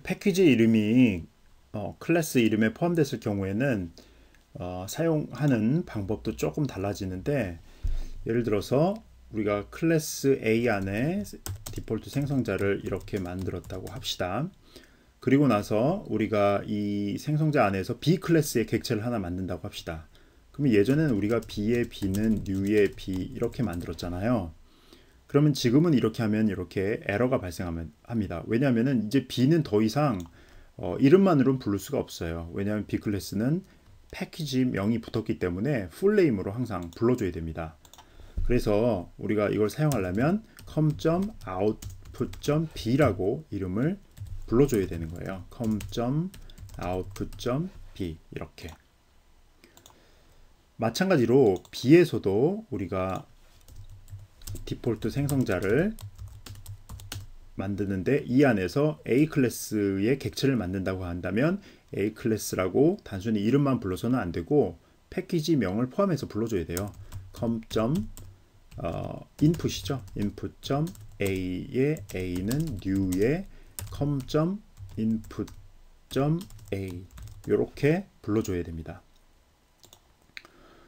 패키지 이름이 클래스 이름에 포함됐을 경우에는 사용하는 방법도 조금 달라지는데, 예를 들어서 우리가 클래스 A 안에 디폴트 생성자를 이렇게 만들었다고 합시다. 그리고 나서 우리가 이 생성자 안에서 B 클래스의 객체를 하나 만든다고 합시다. 그러면 예전에는 우리가 B의 B는 New의 B 이렇게 만들었잖아요. 그러면 지금은 이렇게 하면 이렇게 에러가 발생합니다. 왜냐하면 이제 B는 더 이상 이름만으로는 부를 수가 없어요. 왜냐하면 B 클래스는 패키지 명이 붙었기 때문에 풀네임으로 항상 불러줘야 됩니다. 그래서 우리가 이걸 사용하려면 com.output.b라고 이름을 불러줘야 되는 거예요. com.output.b 이렇게. 마찬가지로 B에서도 우리가 디폴트 생성자를 만드는데, 이 안에서 A 클래스의 객체를 만든다고 한다면 A 클래스라고 단순히 이름만 불러서는 안 되고 패키지 명을 포함해서 불러줘야 돼요. input이죠. input.a의 a는 new의 com.input.a 이렇게 불러줘야 됩니다.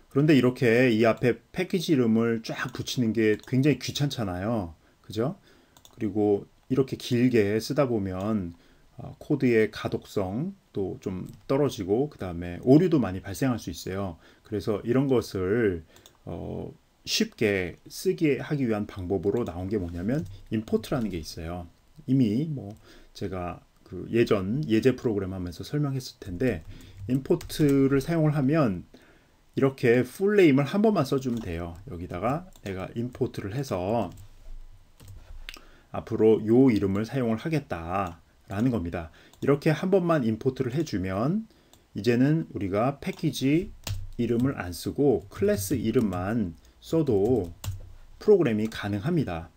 그런데 이렇게 이 앞에 패키지 이름을 쫙 붙이는 게 굉장히 귀찮잖아요. 그죠? 그리고 이렇게 길게 쓰다 보면 코드의 가독성도 좀 떨어지고, 그 다음에 오류도 많이 발생할 수 있어요. 그래서 이런 것을 쉽게 쓰게 하기 위한 방법으로 나온 게 뭐냐면 임포트라는 게 있어요. 이미 제가 그 예제 프로그램 하면서 설명했을 텐데, 임포트를 사용을 하면 이렇게 풀네임을 한 번만 써주면 돼요. 여기다가 내가 임포트를 해서 앞으로 요 이름을 사용을 하겠다 라는 겁니다. 이렇게 한 번만 임포트를 해주면 이제는 우리가 패키지 이름을 안 쓰고 클래스 이름만 써도 프로그램이 가능합니다.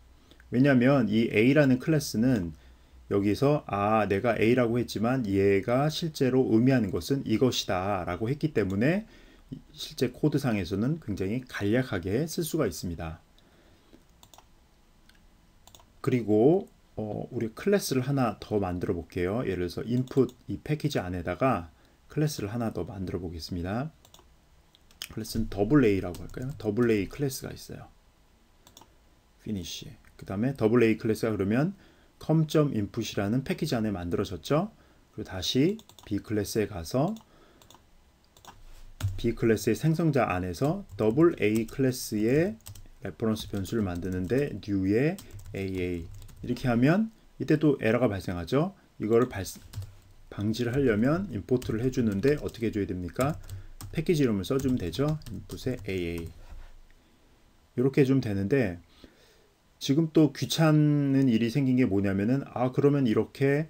왜냐하면 이 A라는 클래스는 여기서 내가 A라고 했지만 얘가 실제로 의미하는 것은 이것이다 라고 했기 때문에 실제 코드상에서는 굉장히 간략하게 쓸 수가 있습니다. 그리고 우리 클래스를 하나 더 만들어 볼게요. 예를 들어서 input 이 패키지 안에다가 클래스를 하나 더 만들어 보겠습니다. 클래스는 AA라고 할까요? AA 클래스가 있어요. finish. 그 다음에 AA 클래스가 그러면 com.input이라는 패키지 안에 만들어졌죠. 그리고 다시 B 클래스에 가서 B 클래스의 생성자 안에서 AA 클래스의 레퍼런스 변수를 만드는데 new의 AA 이렇게 하면 이때도 에러가 발생하죠. 이거를 방지를 하려면 임포트를 해주는데 어떻게 해줘야 됩니까? 패키지 이름을 써주면 되죠. input에 AA 이렇게 해주면 되는데, 지금 또 귀찮은 일이 생긴 게 뭐냐면은 그러면 이렇게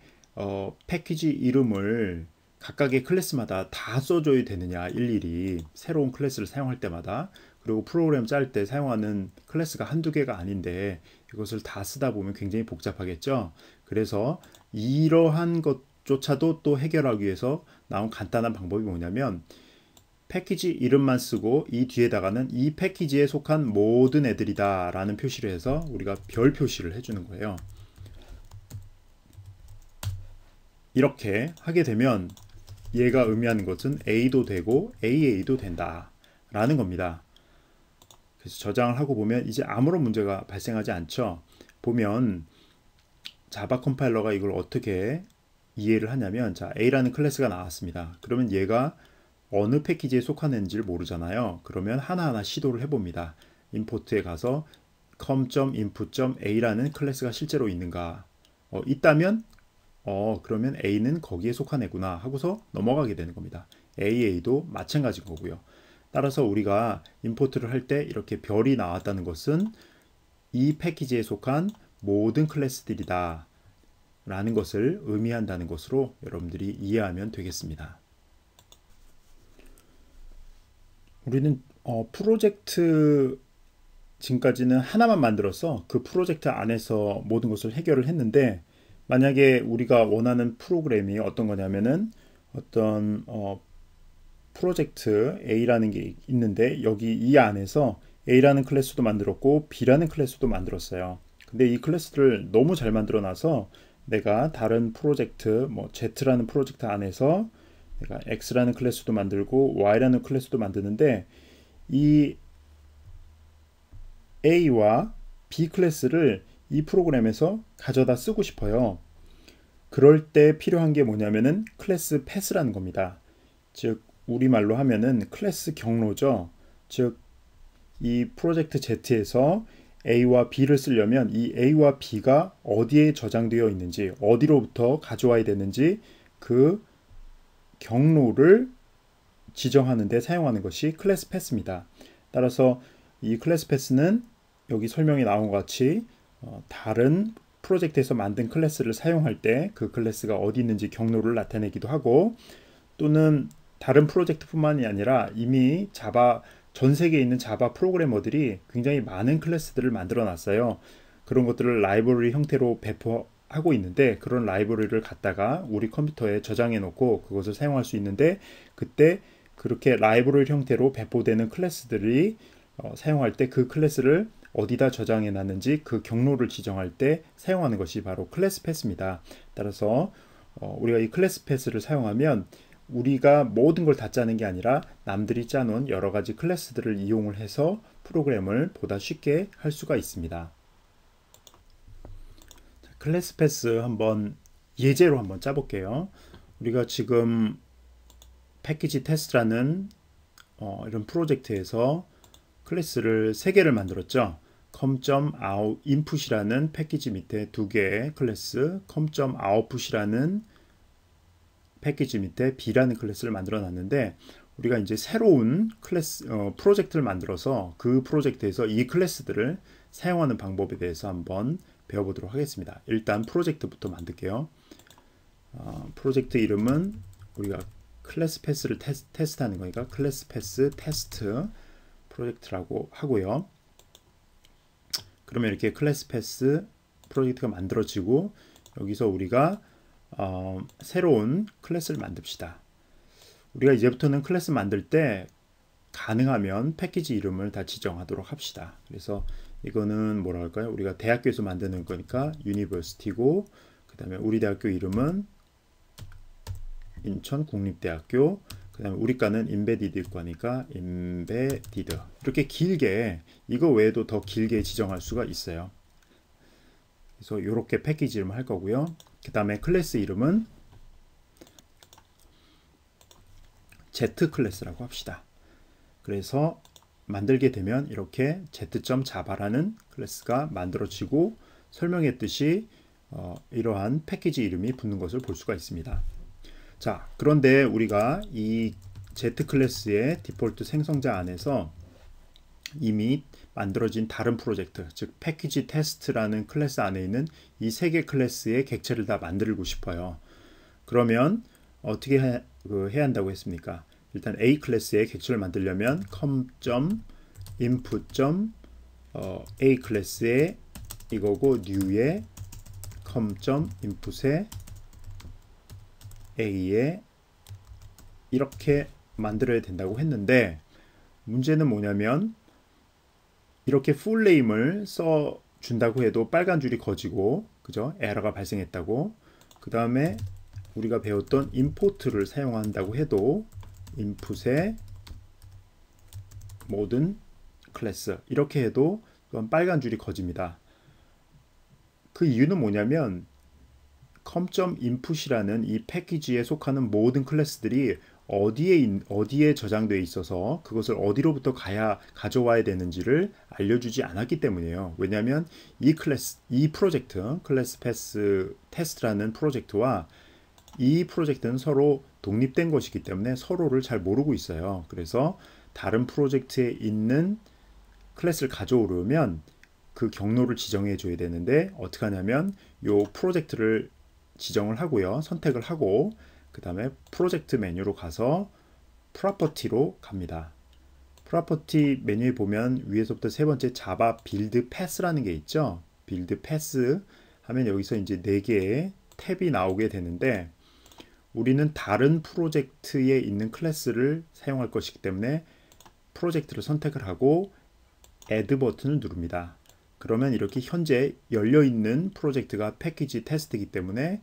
패키지 이름을 각각의 클래스마다 다 써줘야 되느냐, 일일이 새로운 클래스를 사용할 때마다. 그리고 프로그램 짤 때 사용하는 클래스가 한두 개가 아닌데 이것을 다 쓰다 보면 굉장히 복잡하겠죠. 그래서 이러한 것조차도 또 해결하기 위해서 나온 간단한 방법이 뭐냐면, 패키지 이름만 쓰고 이 뒤에다가는 이 패키지에 속한 모든 애들이다 라는 표시를 해서 우리가 별 표시를 해주는 거예요. 이렇게 하게 되면 얘가 의미하는 것은 A도 되고 AA도 된다 라는 겁니다. 그래서 저장을 하고 보면 이제 아무런 문제가 발생하지 않죠. 보면 자바 컴파일러가 이걸 어떻게 이해를 하냐면, 자, A라는 클래스가 나왔습니다. 그러면 얘가 어느 패키지에 속하는지를 모르잖아요. 그러면 하나하나 시도를 해봅니다. 임포트에 가서 com.input.a라는 클래스가 실제로 있는가, 있다면 그러면 A는 거기에 속한 애구나 하고서 넘어가게 되는 겁니다. AA도 마찬가지인 거고요. 따라서 우리가 임포트를 할 때 이렇게 별이 나왔다는 것은 이 패키지에 속한 모든 클래스들이다 라는 것을 의미한다는 것으로 여러분들이 이해하면 되겠습니다. 우리는 프로젝트 지금까지는 하나만 만들어서 그 프로젝트 안에서 모든 것을 해결을 했는데, 만약에 우리가 원하는 프로그램이 어떤 거냐면은 어떤 프로젝트 A라는 게 있는데, 여기 이 안에서 A라는 클래스도 만들었고 B라는 클래스도 만들었어요. 근데 이 클래스를 너무 잘 만들어 놔서 내가 다른 프로젝트, 뭐 Z라는 프로젝트 안에서 내가 X라는 클래스도 만들고 Y라는 클래스도 만드는데 이 A와 B 클래스를 이 프로그램에서 가져다 쓰고 싶어요. 그럴 때 필요한 게 뭐냐면은 클래스 패스라는 겁니다. 즉 우리말로 하면은 클래스 경로죠. 즉 이 프로젝트 Z에서 A와 B를 쓰려면 이 A와 B가 어디에 저장되어 있는지, 어디로부터 가져와야 되는지 그 경로를 지정하는 데 사용하는 것이 클래스 패스입니다. 따라서 이 클래스 패스는 여기 설명이 나온 것 같이 다른 프로젝트에서 만든 클래스를 사용할 때 그 클래스가 어디 있는지 경로를 나타내기도 하고, 또는 다른 프로젝트뿐만이 아니라 이미 자바 전 세계에 있는 자바 프로그래머들이 굉장히 많은 클래스들을 만들어 놨어요. 그런 것들을 라이브러리 형태로 배포하고 있는데 그런 라이브러리를 갖다가 우리 컴퓨터에 저장해 놓고 그것을 사용할 수 있는데, 그때 그렇게 라이브러리 형태로 배포되는 클래스들이 사용할 때 그 클래스를 어디다 저장해 놨는지 그 경로를 지정할 때 사용하는 것이 바로 클래스 패스입니다. 따라서 우리가 이 클래스 패스를 사용하면 우리가 모든 걸 다 짜는 게 아니라 남들이 짜놓은 여러 가지 클래스들을 이용을 해서 프로그램을 보다 쉽게 할 수가 있습니다. 자, 클래스 패스 한번 예제로 한번 짜볼게요. 우리가 지금 패키지 테스트라는 이런 프로젝트에서 클래스를 3개를 만들었죠. com.input이라는 패키지 밑에 2개의 클래스, com.output이라는 패키지 밑에 B라는 클래스를 만들어 놨는데, 우리가 이제 새로운 클래스 프로젝트를 만들어서 그 프로젝트에서 이 클래스들을 사용하는 방법에 대해서 한번 배워보도록 하겠습니다. 일단 프로젝트부터 만들게요. 프로젝트 이름은 우리가 클래스 패스를 테스트하는 거니까 클래스 패스 테스트 프로젝트라고 하고요. 그러면 이렇게 클래스 패스 프로젝트가 만들어지고, 여기서 우리가 새로운 클래스를 만듭시다. 우리가 이제부터는 클래스 만들 때 가능하면 패키지 이름을 다 지정하도록 합시다. 그래서 이거는 뭐라 할까요? 우리가 대학교에서 만드는 거니까 유니버시티고, 그 다음에 우리 대학교 이름은 인천국립대학교, 그 다음에 우리 과는 인베디드 과니까 인베디드. 이렇게 길게, 이거 외에도 더 길게 지정할 수가 있어요. 그래서 이렇게 패키지 이름을 할 거고요. 그 다음에 클래스 이름은 Z 클래스라고 합시다. 그래서 만들게 되면 이렇게 z.java라는 클래스가 만들어지고, 설명했듯이 이러한 패키지 이름이 붙는 것을 볼 수가 있습니다. 자, 그런데 우리가 이 Z 클래스의 디폴트 생성자 안에서 이미 만들어진 다른 프로젝트, 즉 패키지 테스트라는 클래스 안에 있는 이 3개 클래스의 객체를 다 만들고 싶어요. 그러면 어떻게 해야 한다고 했습니까? 일단 A 클래스의 객체를 만들려면 com.input.a 클래스의 이거고 new의 com.input의 a에 이렇게 만들어야 된다고 했는데, 문제는 뭐냐면 이렇게 풀네임을 써 준다고 해도 빨간 줄이 거지고, 그죠? 에러가 발생했다고. 그 다음에 우리가 배웠던 import를 사용한다고 해도 input의 모든 클래스 이렇게 해도 또한 빨간 줄이 거집니다. 그 이유는 뭐냐면 com.input이라는 이 패키지에 속하는 모든 클래스들이 어디에 저장되어 있어서 그것을 어디로부터 가져와야 되는지를 알려주지 않았기 때문이에요. 왜냐하면 이 프로젝트, 클래스 패스 테스트라는 프로젝트와 이 프로젝트는 서로 독립된 것이기 때문에 서로를 잘 모르고 있어요. 그래서 다른 프로젝트에 있는 클래스를 가져오려면 그 경로를 지정해 줘야 되는데, 어떻게 하냐면 이 프로젝트를 지정을 하고요. 선택을 하고, 그 다음에 프로젝트 메뉴로 가서 프로퍼티로 갑니다. 프로퍼티 메뉴에 보면 위에서부터 세 번째 자바 빌드 패스라는 게 있죠. 빌드 패스 하면 여기서 이제 4개의 탭이 나오게 되는데, 우리는 다른 프로젝트에 있는 클래스를 사용할 것이기 때문에 프로젝트를 선택을 하고 add 버튼을 누릅니다. 그러면 이렇게 현재 열려있는 프로젝트가 패키지 테스트이기 때문에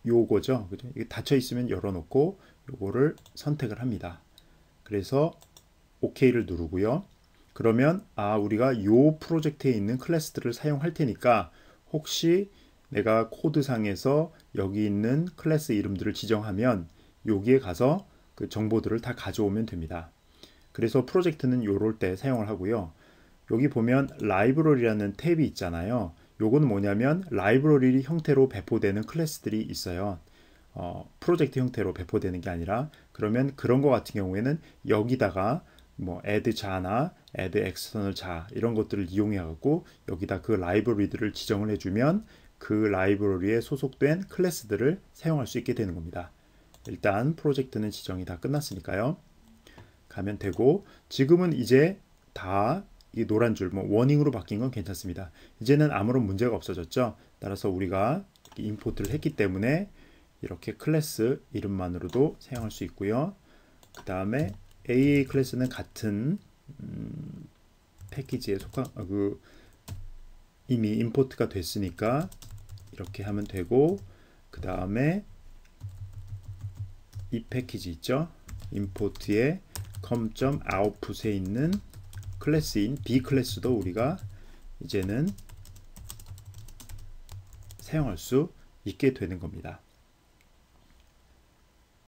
요거죠. 그죠? 이게 닫혀 있으면 열어놓고 요거를 선택을 합니다. 그래서 OK를 누르고요. 그러면 우리가 요 프로젝트에 있는 클래스들을 사용할 테니까 혹시 내가 코드상에서 여기 있는 클래스 이름들을 지정하면 여기에 가서 그 정보들을 다 가져오면 됩니다. 그래서 프로젝트는 요럴 때 사용을 하고요. 여기 보면 라이브러리라는 탭이 있잖아요. 요거는 뭐냐면 라이브러리 형태로 배포되는 클래스들이 있어요. 프로젝트 형태로 배포되는 게 아니라, 그러면 그런 거 같은 경우에는 여기다가 뭐 add 자나 add external 자 이런 것들을 이용해 갖고 여기다 그 라이브러리들을 지정을 해주면 그 라이브러리에 소속된 클래스들을 사용할 수 있게 되는 겁니다. 일단 프로젝트는 지정이 다 끝났으니까요. 가면 되고, 지금은 이제 다 이 노란 줄 워닝으로 바뀐 건 괜찮습니다. 이제는 아무런 문제가 없어졌죠. 따라서 우리가 임포트를 했기 때문에 이렇게 클래스 이름만으로도 사용할 수 있고요. 그 다음에 AA 클래스는 같은 패키지에 속한 이미 임포트가 됐으니까 이렇게 하면 되고, 그 다음에 이 패키지 있죠. 임포트에 com.output에 있는 클래스인 B 클래스도 우리가 이제는 사용할 수 있게 되는 겁니다.